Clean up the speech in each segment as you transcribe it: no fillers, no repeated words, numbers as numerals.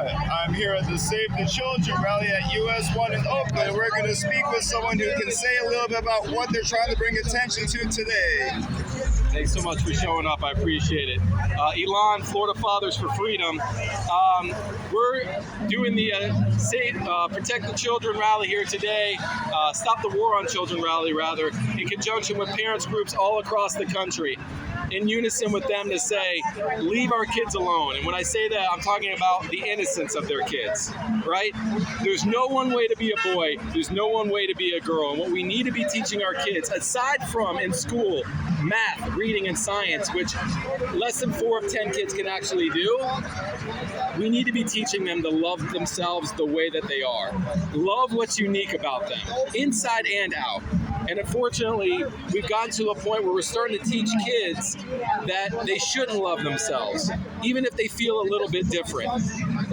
Right. I'm here at the Save the Children rally at US 1 in Oakland. We're going to speak with someone who can say a little bit about what they're trying to bring attention to today. Thanks so much for showing up. I appreciate it. Elon, Florida Fathers for Freedom. We're doing the Protect the Children rally here today, Stop the War on Children rally, rather, in conjunction with parents groups all across the country, in unison with them to say, leave our kids alone. And when I say that, I'm talking about the innocence of their kids, right? There's no one way to be a boy. There's no one way to be a girl. And what we need to be teaching our kids, aside from in school, math, reading, and science, which less than 4 of 10 kids can actually do, we need to be teaching them to love themselves the way that they are. Love what's unique about them, inside and out. And unfortunately, we've gotten to a point where we're starting to teach kids that they shouldn't love themselves, even if they feel a little bit different.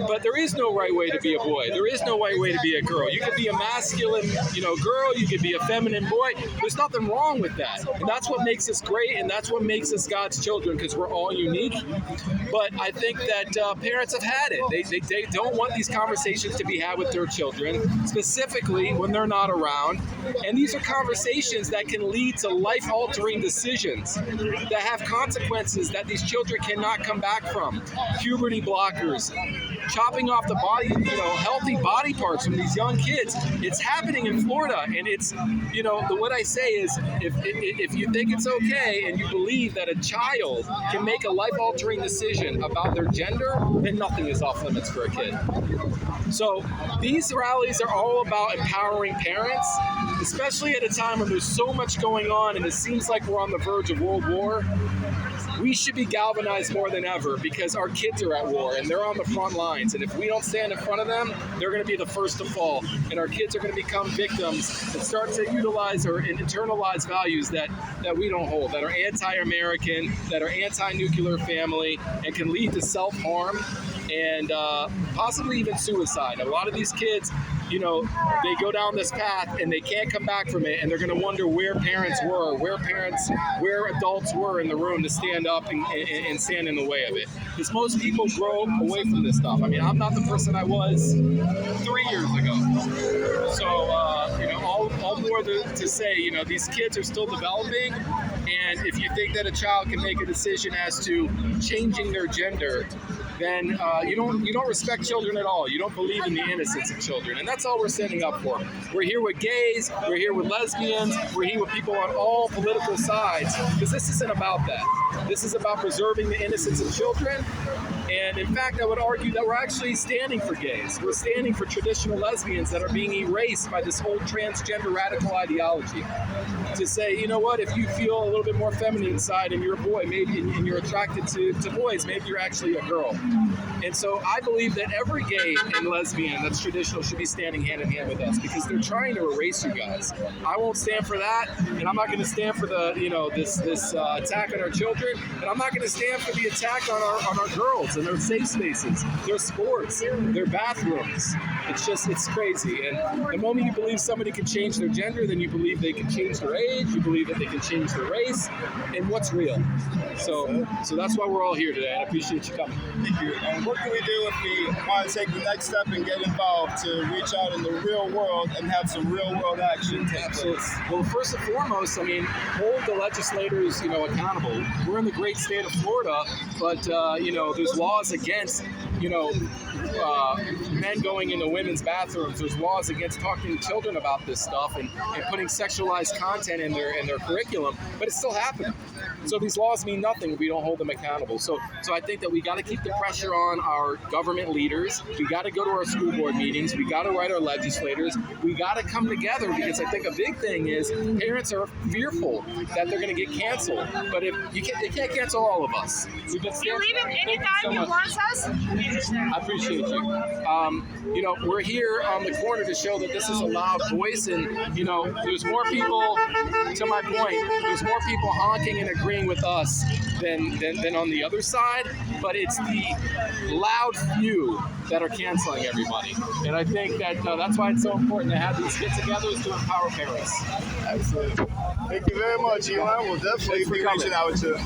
But there is no right way to be a boy. There is no right way to be a girl. You could be a masculine, girl. You could be a feminine boy. There's nothing wrong with that. And that's what makes us great, and that's what makes us God's children, because we're all unique. But I think that parents have had it. They don't want these conversations to be had with their children, specifically when they're not around. And these are conversations that can lead to life-altering decisions that have consequences that these children cannot come back from. Puberty blockers, chopping off the body, healthy body parts from these young kids. It's happening in Florida, and it's, what I say is, if you think it's okay and you believe that a child can make a life-altering decision about their gender, then nothing is off limits for a kid. So these rallies are all about empowering parents, especially at a time when there's so much going on and it seems like we're on the verge of World War. We should be galvanized more than ever, because our kids are at war and they're on the front lines. And if we don't stand in front of them, they're going to be the first to fall. And our kids are going to become victims and start to utilize or internalize values that we don't hold, that are anti-American, that are anti-nuclear family, and can lead to self-harm and possibly even suicide. A lot of these kids, they go down this path and they can't come back from it, and they're going to wonder where parents were, where adults were in the room to stand up and stand in the way of it. Because most people grow away from this stuff. I mean, I'm not the person I was 3 years ago. So, all more to say, these kids are still developing, and if you think that a child can make a decision as to changing their gender, then you don't respect children at all. You don't believe in the innocence of children. And that's all we're standing up for. We're here with gays, we're here with lesbians, we're here with people on all political sides, because this isn't about that. This is about preserving the innocence of children. And in fact, I would argue that we're actually standing for gays. We're standing for traditional lesbians that are being erased by this whole transgender radical ideology. To say, if you feel a little bit more feminine inside and you're a boy, maybe, and you're attracted to boys, maybe you're actually a girl. And so I believe that every gay and lesbian that's traditional should be standing hand in hand with us, because they're trying to erase you guys. I won't stand for that, and I'm not going to stand for the, this attack on our children, and I'm not going to stand for the attack on our girls and their safe spaces, their sports, their bathrooms. It's crazy. And the moment you believe somebody can change their gender, then you believe they can change their age, you believe that they can change their race, and what's real. So that's why we're all here today. I appreciate you coming. Thank you. And what can we do if we want to take the next step and get involved to reach out in the real world and have some real world action take place? Well, first and foremost, hold the legislators, accountable. We're in the great state of Florida, but there's laws against, men going into women's bathrooms. There's laws against talking to children about this stuff and putting sexualized content in their curriculum, but it's still happening. So these laws mean nothing if we don't hold them accountable. So I think that we got to keep the pressure on our government leaders. We got to go to our school board meetings. We got to write our legislators. We got to come together, because I think a big thing is parents are fearful that they're going to get canceled. But if they can't cancel all of us. You leave him anytime he wants us. I appreciate you. We're here on the corner to show that this is a loud voice, and there's more people. To my point, there's more people honking and agreeing with us than on the other side. But it's the loud few that are canceling everybody, and I think that that's why it's so important to have these get-togethers to empower parents. Absolutely. Thank you very much, Elon. We'll definitely be reaching out to